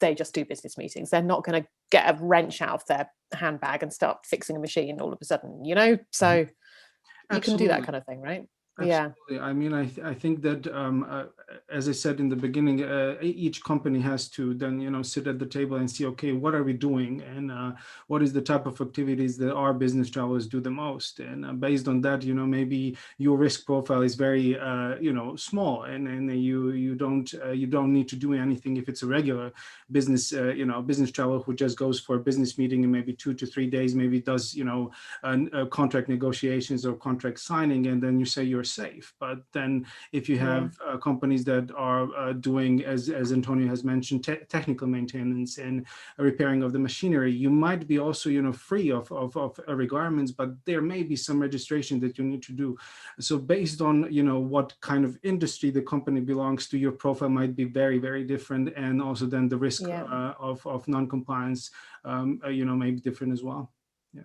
they just do business meetings. They're not going to get a wrench out of their handbag and start fixing a machine all of a sudden, so you can do that kind of thing, right? Absolutely. I mean, I think that, as I said in the beginning, each company has to then, sit at the table and see, okay, what are we doing? And what is the type of activities that our business travelers do the most? And based on that, maybe your risk profile is very, small and you don't need to do anything if it's a regular business, business traveler who just goes for a business meeting and maybe 2 to 3 days, maybe does, contract negotiations or contract signing. And then you say you're you're safe. But then if you have companies that are doing, as Antonio has mentioned, technical maintenance and repairing of the machinery, you might be also, free of requirements, but there may be some registration that you need to do. So based on, what kind of industry the company belongs to, your profile might be very, very different. And also then the risk of non-compliance, may be different as well. Yeah.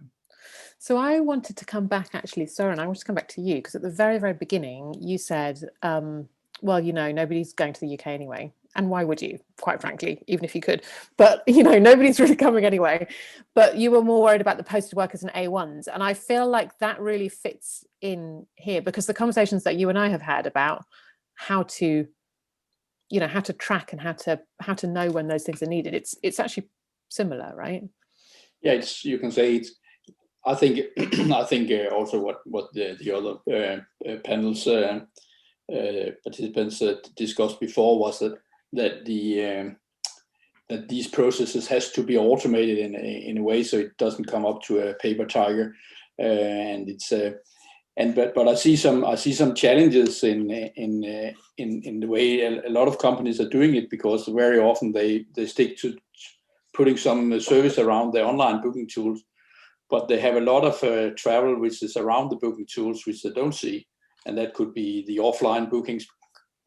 So I wanted to come back, actually, Søren, I want to come back to you, because at the very, very beginning, you said, well, nobody's going to the UK anyway. And why would you, quite frankly, even if you could? But, nobody's really coming anyway. But you were more worried about the posted workers and A1s. And I feel like that really fits in here, because the conversations that you and I have had about how to, how to track and how to know when those things are needed, it's actually similar, right? Yeah, you can say it's. I think also what the other panels participants discussed before was that these processes has to be automated in a way so it doesn't come up to a paper tiger, and it's but I see some challenges in the way a lot of companies are doing it, because very often they stick to putting some service around their online booking tools, but they have a lot of travel which is around the booking tools which they don't see, and that could be the offline bookings,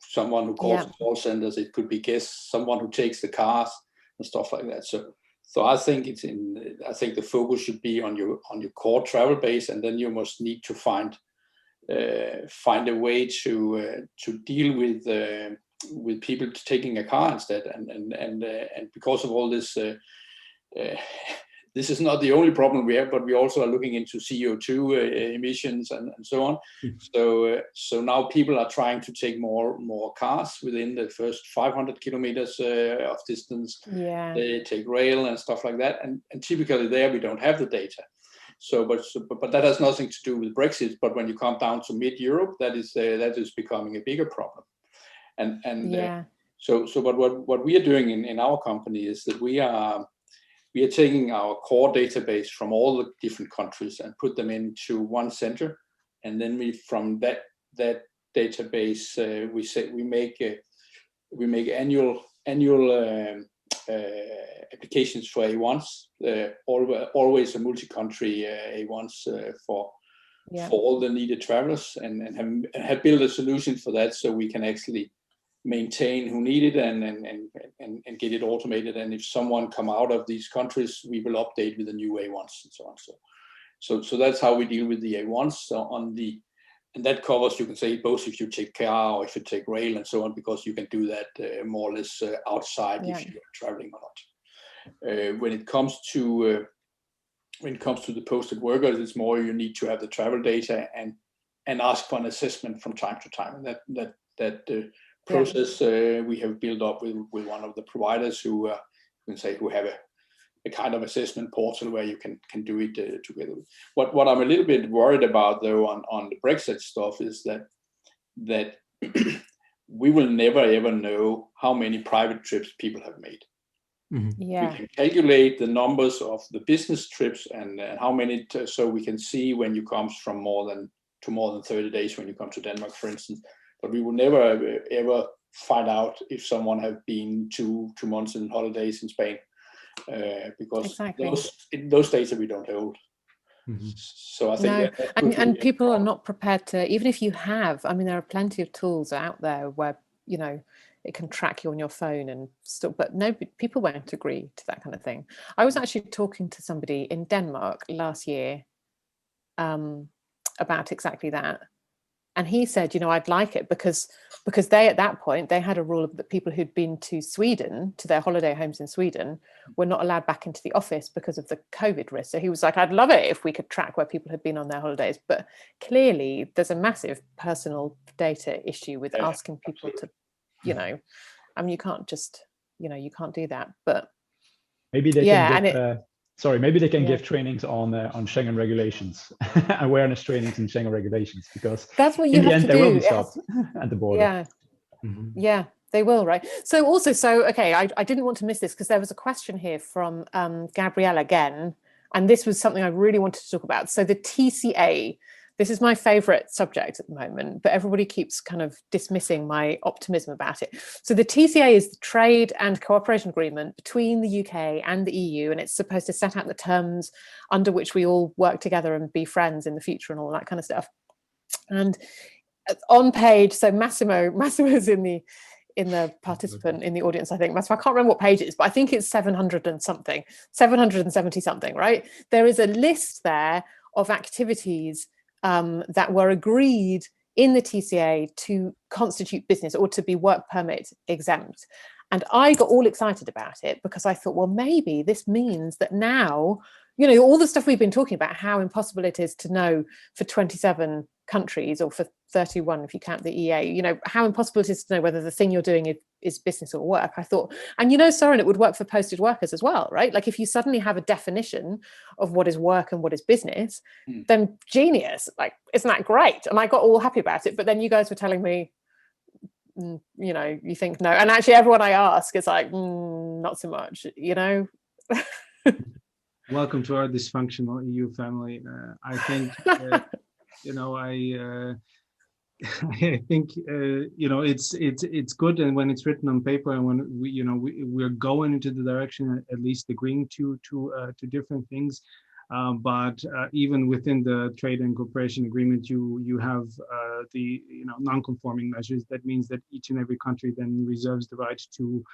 someone who calls call centers, it could be guests, someone who takes the cars and stuff like that. So I think I think the focus should be on your core travel base, and then you must need to find a way to deal with people taking a car instead, and because of all this. This is not the only problem we have, but we also are looking into CO2 emissions and so on. So now people are trying to take more cars within the first 500 kilometers of distance. Yeah. They take rail and stuff like that, and typically there we don't have the data. But that has nothing to do with Brexit. But when you come down to mid-Europe, that is becoming a bigger problem. But what we are doing in our company is that we are taking our core database from all the different countries and put them into one center, and then from that database we make annual applications for A1s, always a multi-country A1s for all the needed travelers, and have built a solution for that, so we can actually maintain who need it and get it automated. And if someone come out of these countries, we will update with the new A1s and so on. So that's how we deal with the A1s. So and that covers, you can say, both if you take car or if you take rail and so on, because you can do that more or less outside if you're traveling or not. When it comes to the posted workers, it's more you need to have the travel data and ask for an assessment from time to time. And that process we have built up with one of the providers who have a kind of assessment portal where you can do it together. What I'm a little bit worried about though on the Brexit stuff is that we will never ever know how many private trips people have made. Mm-hmm. Yeah. We can calculate the numbers of the business trips and how many, so we can see when you come from more than 30 days when you come to Denmark, for instance. But we will never ever find out if someone have been 2 months in holidays in Spain, because those data we don't hold. Mm-hmm. So I think and people are not prepared to, even if you have. I mean, there are plenty of tools out there where it can track you on your phone and stuff, but people won't agree to that kind of thing. I was actually talking to somebody in Denmark last year about exactly that. And he said, I'd like it because they, at that point, they had a rule that people who'd been to Sweden, to their holiday homes in Sweden, were not allowed back into the office because of the COVID risk. So he was like, I'd love it if we could track where people had been on their holidays. But clearly there's a massive personal data issue with asking people to, I mean, you can't just, you can't do that. But maybe they can get, maybe they can give trainings on Schengen regulations, awareness trainings in Schengen regulations, because that's what you in the have end to they do. will be stopped at the border. Yeah. Mm-hmm. Yeah, they will, right? So okay, I didn't want to miss this because there was a question here from Gabrielle again, and this was something I really wanted to talk about. So the TCA, this is my favorite subject at the moment, but everybody keeps kind of dismissing my optimism about it. So the TCA is the trade and cooperation agreement between the UK and the EU, and it's supposed to set out the terms under which we all work together and be friends in the future and all that kind of stuff. And on page, so Massimo's in the participant in the audience, I think. Massimo, I can't remember what page it is, but I think it's 700 and something, 770 something, right? There is a list there of activities that were agreed in the TCA to constitute business or to be work permit exempt. And I got all excited about it because I thought, well, maybe this means that now, you know, all the stuff we've been talking about, how impossible it is to know for 27 countries, or for 31 if you count the EA, you know, how impossible it is to know whether the thing you're doing is business or work. I thought, and you know, Soren, it would work for posted workers as well, right? Like if you suddenly have a definition of what is work and what is business, then genius, like, isn't that great? And I got all happy about it. But then you guys were telling me, you know, you think no. And actually everyone I ask is like, not so much, you know. Welcome to our dysfunctional EU family. I think, you know, I think, you know, it's good, and when it's written on paper, and when we, you know, we're going into the direction, at least agreeing to different things. But even within the trade and cooperation agreement, you have the, you know, non-conforming measures. That means that each and every country then reserves the right to,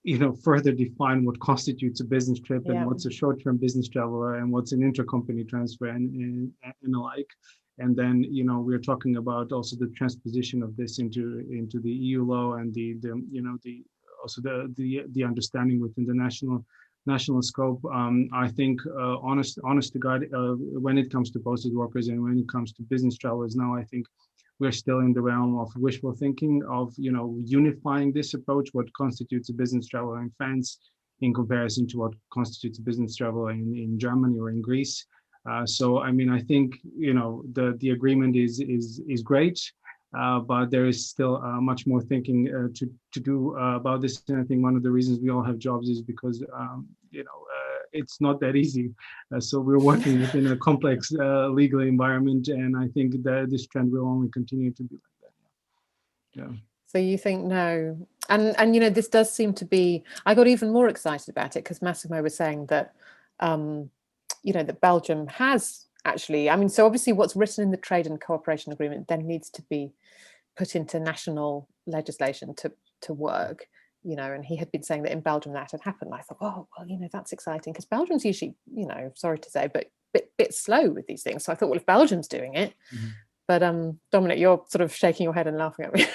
you know, further define what constitutes a business trip and what's a short-term business traveler and what's an intercompany transfer and the like. And then, you know, we're talking about also the transposition of this into the EU law, and the you know, also the understanding within the national scope. I think honest to God, when it comes to posted workers and when it comes to business travelers now, I think we're still in the realm of wishful thinking, of, you know, unifying this approach, what constitutes a business traveler in France in comparison to what constitutes a business traveler in Germany or in Greece. So, I mean, I think, you know, the agreement is great, but there is still much more thinking to do about this. And I think one of the reasons we all have jobs is because, you know, it's not that easy. So we're working within a complex legal environment, and I think that this trend will only continue to be like that. Yeah. So you think no, and you know, this does seem to be. I got even more excited about it because Massimo was saying that, you know, that Belgium has actually. I mean, so obviously, what's written in the trade and cooperation agreement then needs to be put into national legislation to work. You know, and he had been saying that in Belgium that had happened. I thought, oh, well, you know, that's exciting because Belgium's usually, you know, sorry to say, but bit slow with these things. So I thought, well, if Belgium's doing it, but Dominic, you're sort of shaking your head and laughing at me.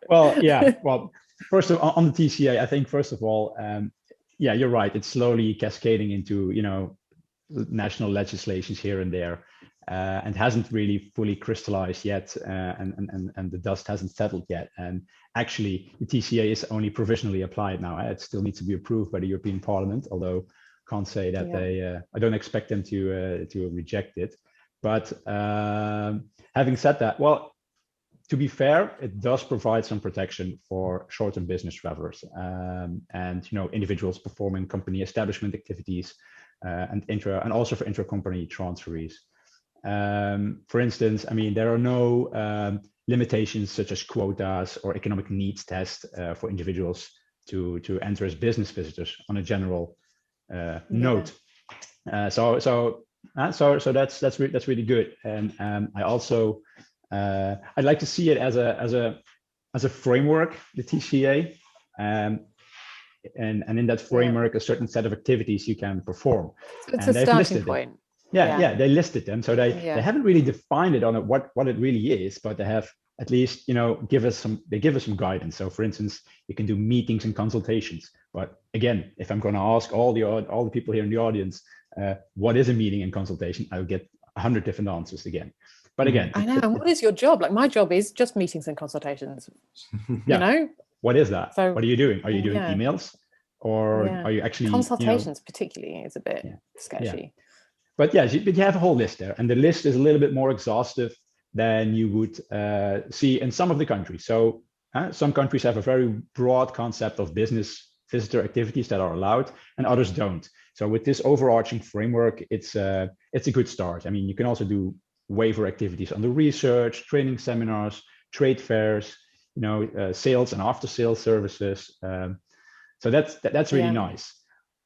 Well, yeah. Well, first of all, on the TCA, I think first of all, yeah, you're right. It's slowly cascading into, you know, national legislations here and there, and hasn't really fully crystallized yet, and the dust hasn't settled yet. And actually, the TCA is only provisionally applied now. It still needs to be approved by the European Parliament, although can't say that they. I don't expect them to reject it. But having said that, well, to be fair, it does provide some protection for short-term business travelers, and, you know, individuals performing company establishment activities, and also for intra-company transferees. For instance, I mean, there are no limitations such as quotas or economic needs tests for individuals to enter as business visitors on a general note. So that's really good. And I also I'd like to see it as a framework, the TCA, and in that framework, a certain set of activities you can perform. So it's a starting point. Yeah, they listed them. So they haven't really defined it on what it really is, but they have at least, you know, give us some guidance. So for instance, you can do meetings and consultations. But again, if I'm going to ask all the people here in the audience, what is a meeting and consultation, I'll get 100 different answers again. But again, I know. And what is your job? Like my job is just meetings and consultations. You know, what is that? So, what are you doing? Are you doing yeah. emails, or are you actually consultations? Particularly is a bit sketchy. Yeah. But yeah, but you have a whole list there, and the list is a little bit more exhaustive than you would see in some of the countries. So some countries have a very broad concept of business visitor activities that are allowed, and others don't. So with this overarching framework, it's a good start. I mean, you can also do waiver activities on the research, training seminars, trade fairs, sales and after sales services. So that's really nice.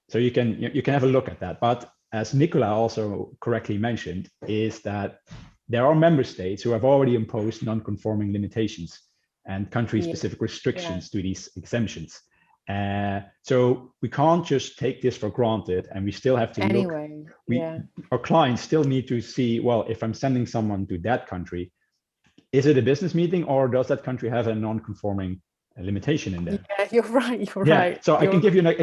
So you can have a look at that. But as Nicola also correctly mentioned, is that there are member states who have already imposed non-conforming limitations and country-specific restrictions to these exemptions. So we can't just take this for granted, and we still have to look. Our clients still need to see, well, if I'm sending someone to that country, is it a business meeting, or does that country have a non-conforming limitation in there? Yeah, you're right. You're right. So I can give you a like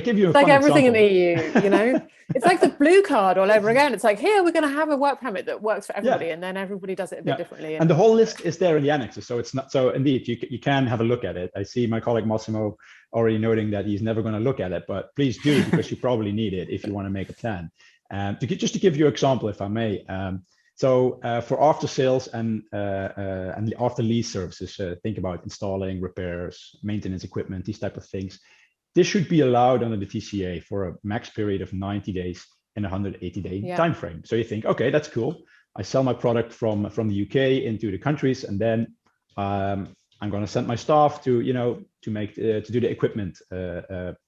everything example. in the EU, it's like the blue card all over again. It's like, here we're going to have a work permit that works for everybody, and then everybody does it a bit differently. And the whole list is there in the annexes, so it's not. So indeed, you can have a look at it. I see my colleague Massimo already noting that he's never going to look at it, but please do, because you probably need it if you want to make a plan. Just to give you an example, if I may. So for after sales and after lease services, think about installing, repairs, maintenance equipment, these type of things. This should be allowed under the TCA for a max period of 90 days in a 180-day time frame. So you think, okay, that's cool. I sell my product from the UK into the countries, and then I'm going to send my staff to do the equipment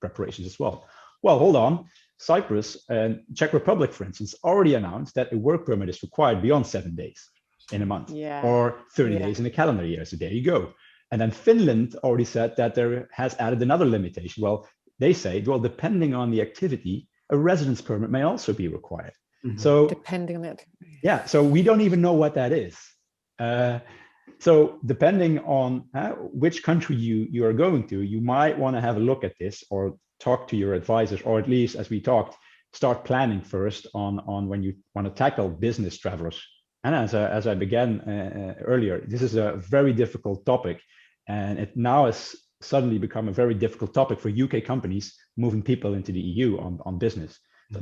preparations as well. Well, hold on. Cyprus and Czech Republic, for instance, already announced that a work permit is required beyond 7 days in a month, or 30 days in a calendar year. So there you go. And then Finland already said that there has added another limitation. Well, they say, well, depending on the activity, a residence permit may also be required. So depending on the activity. Yeah. So we don't even know what that is. So depending on which country you are going to, you might want to have a look at this, or talk to your advisors, or at least, as we talked, start planning first on when you want to tackle business travelers. And as I began earlier, this is a very difficult topic, and it now has suddenly become a very difficult topic for UK companies moving people into the EU on business. So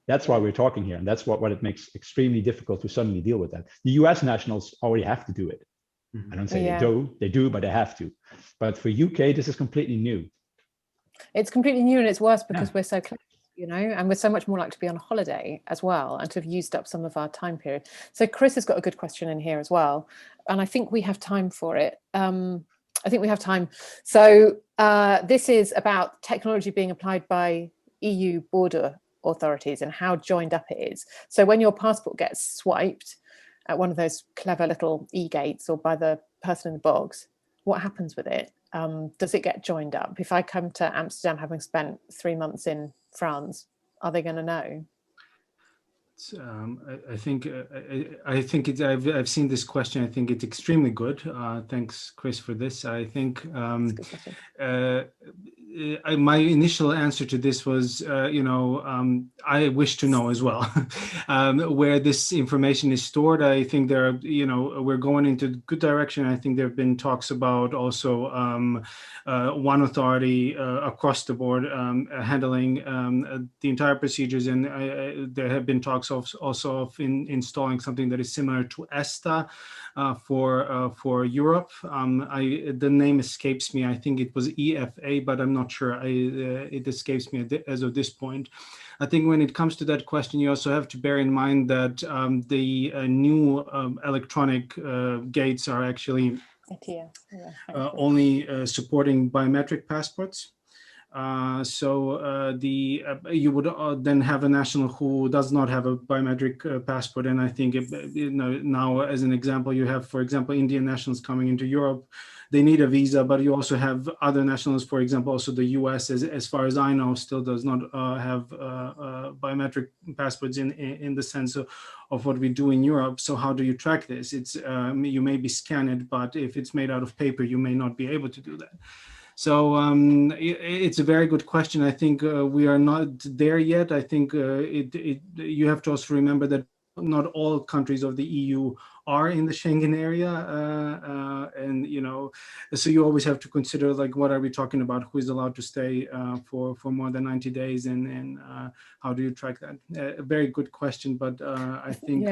that's why we're talking here, and that's what it makes extremely difficult to suddenly deal with that. The US nationals already have to do it. I don't say they do, but they have to. But for UK, this is completely new. It's completely new, and it's worse because we're so close, and we're so much more likely to be on holiday as well, and to have used up some of our time period. So Chris has got a good question in here as well, and I think we have time for it. I think we have time. So this is about technology being applied by EU border authorities and how joined up it is. So when your passport gets swiped at one of those clever little e-gates or by the person in the box, what happens with it? Does it get joined up? If I come to Amsterdam having spent 3 months in France, are they going to know? I think I've seen this question. I think it's extremely good. Thanks, Chris, for this. I think my initial answer to this was, I wish to know as well where this information is stored. I think there are, we're going into good direction. I think there have been talks about also one authority across the board handling the entire procedures, and there have been talks also of installing something that is similar to ESTA for Europe. The name escapes me. I think it was EFA, but I'm not sure. It escapes me as of this point. I think when it comes to that question, you also have to bear in mind that the new electronic gates are actually only supporting biometric passports. You would then have a national who does not have a biometric passport. And I think, now as an example, you have, for example, Indian nationals coming into Europe. They need a visa, but you also have other nationals, for example, also the US, as far as I know, still does not have biometric passports in the sense of what we do in Europe. So how do you track this? It's you maybe scan it, but if it's made out of paper, you may not be able to do that. So it's a very good question. I think we are not there yet. I think you have to also remember that not all countries of the EU are in the Schengen area, and so you always have to consider, like, what are we talking about? Who is allowed to stay for more than 90 days, and how do you track that? A very good question, but I think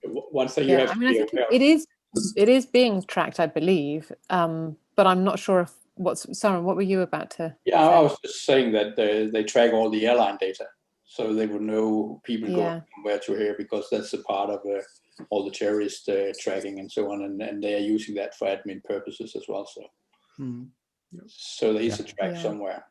one thing you have to be aware of. It is being tracked, I believe, but I'm not sure if Søren, what were you about to say? I was just saying that they track all the airline data. so they would know people going from where to here, because that's a part of all the terrorist tracking and so on, and they are using that for admin purposes as well. So, so there is a track somewhere.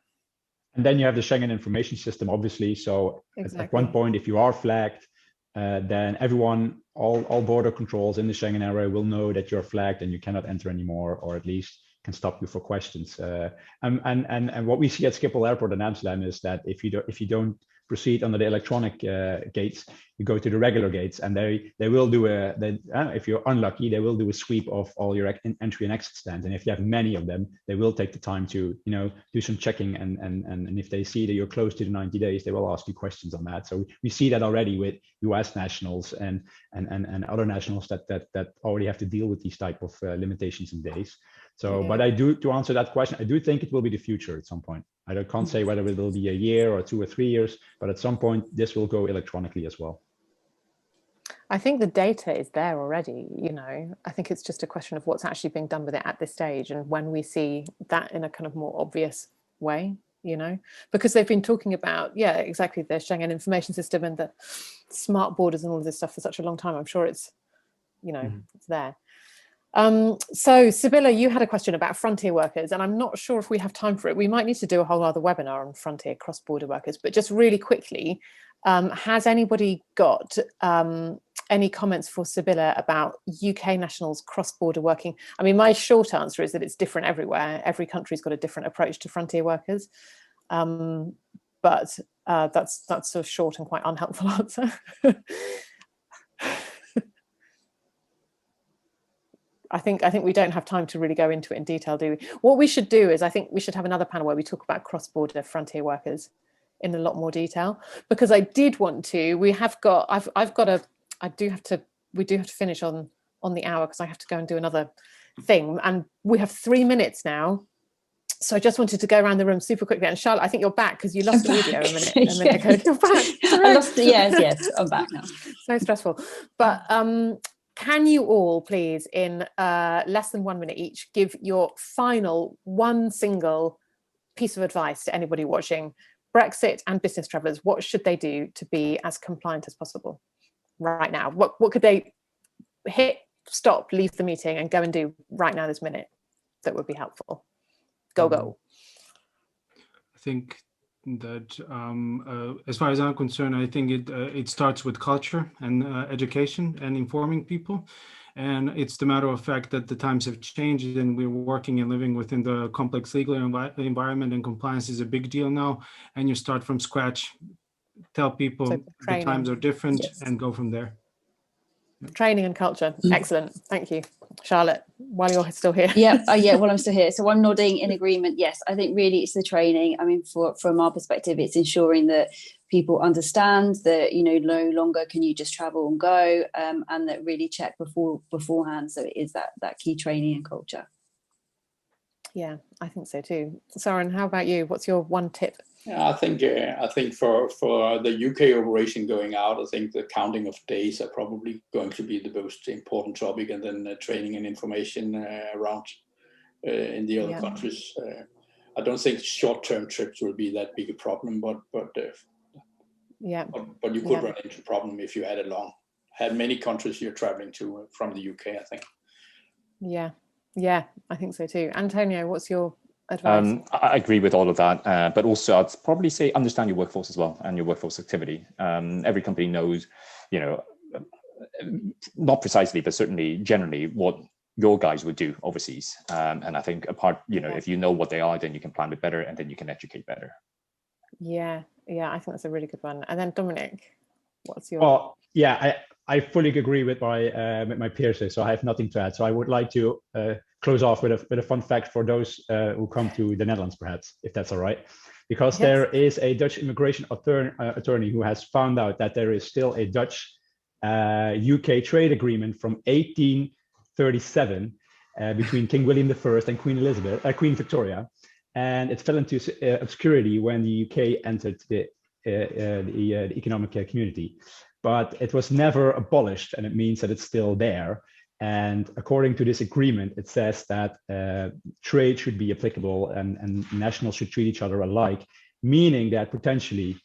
And then you have the Schengen information system, obviously. So at one point, if you are flagged, then everyone, all border controls in the Schengen area will know that you're flagged and you cannot enter anymore, or at least can stop you for questions. And what we see at Schiphol Airport in Amsterdam is that if you don't proceed under the electronic gates, you go to the regular gates, and they will do if you're unlucky, they will do a sweep of all your entry and exit stands. And if you have many of them, they will take the time to do some checking, and if they see that you're close to the 90 days, they will ask you questions on that. So we see that already with US nationals and other nationals that already have to deal with these type of limitations in days. So, but to answer that question, I do think it will be the future at some point. I can't say whether it will be a year or 2 or 3 years, but at some point this will go electronically as well. I think the data is there already, I think it's just a question of what's actually being done with it at this stage, and when we see that in a kind of more obvious way, because they've been talking about, exactly, the Schengen information system and the smart borders and all of this stuff for such a long time. I'm sure it's, it's there. So Sibylla, you had a question about frontier workers, and I'm not sure if we have time for it. We might need to do a whole other webinar on frontier cross-border workers, but just really quickly, has anybody got any comments for Sibylla about UK nationals cross-border working? I mean, my short answer is that it's different everywhere. Every country's got a different approach to frontier workers, but that's a short and quite unhelpful answer. I think we don't have time to really go into it in detail, do we? What we should do is, I think we should have another panel where we talk about cross-border frontier workers in a lot more detail, because I did want to. We do have to finish on the hour, because I have to go and do another thing, and we have 3 minutes now. So I just wanted to go around the room super quickly. And Charlotte, I think you're back, because you lost the audio a minute ago. You're back. I lost it. Yes, I'm back now. So stressful, but. Can you all please, in less than 1 minute each, give your final one single piece of advice to anybody watching Brexit and business travellers? What should they do to be as compliant as possible right now? What could they hit, stop, leave the meeting and go and do right now this minute that would be helpful? Go. I think that as far as I'm concerned, I think it starts with culture and education and informing people. And it's the matter of fact that the times have changed, and we're working and living within the complex legal environment, and compliance is a big deal now. And you start from scratch, tell people the times are different, and go from there. Training and culture. Excellent. Thank you. Charlotte, while you're still here. Well, I'm still here. So I'm nodding in agreement. Yes, I think really it's the training. I mean, from our perspective, it's ensuring that people understand that, no longer can you just travel and go, and that really check beforehand. So it is that key training and culture. Yeah, I think so too. Søren, how about you? What's your one tip? Yeah, I think for the UK operation going out, I think the counting of days are probably going to be the most important topic, and then training and information around in the other countries. I don't think short-term trips will be that big a problem, but you could run into a problem if you had many countries you're traveling to from the UK, I think. Yeah, I think so too. Antonio, what's your advice? I agree with all of that, but also I'd probably say understand your workforce as well and your workforce activity. Every company knows, not precisely, but certainly generally what your guys would do overseas. And I think if you know what they are, then you can plan it better, and then you can educate better. Yeah, I think that's a really good one. And then Dominic, what's your? Well, I fully agree with my peers, so I have nothing to add. So I would like to close off with a fun fact for those who come to the Netherlands, perhaps, if that's all right, because there is a Dutch immigration attorney who has found out that there is still a Dutch UK trade agreement from 1837 between King William I and Queen Victoria, and it fell into obscurity when the UK entered the economic community. But it was never abolished, and it means that it's still there. And according to this agreement, it says that trade should be applicable and nationals should treat each other alike, meaning that potentially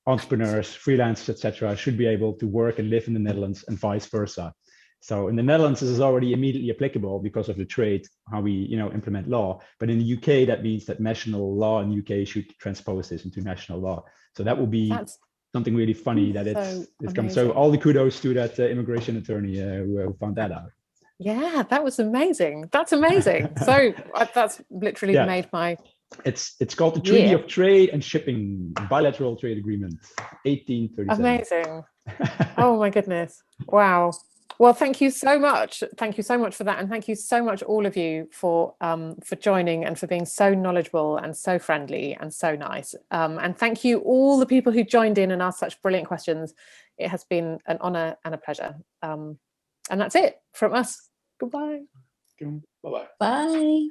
entrepreneurs, freelancers, etc., should be able to work and live in the Netherlands and vice versa. So in the Netherlands, this is already immediately applicable because of the trade, how we implement law. But in the UK, that means that national law in the UK should transpose this into national law. So that will be something really funny that it's come. So all the kudos to that immigration attorney who found that out. Yeah, that was amazing. That's amazing. So that's literally made my. It's called the Treaty of Trade and Shipping, Bilateral Trade Agreement, 1837. Amazing. Oh my goodness. Wow. Well, thank you so much. Thank you so much for that. And thank you so much, all of you, for joining and for being so knowledgeable and so friendly and so nice. And thank you all the people who joined in and asked such brilliant questions. It has been an honor and a pleasure. And that's it from us. Goodbye. Bye-bye. Bye.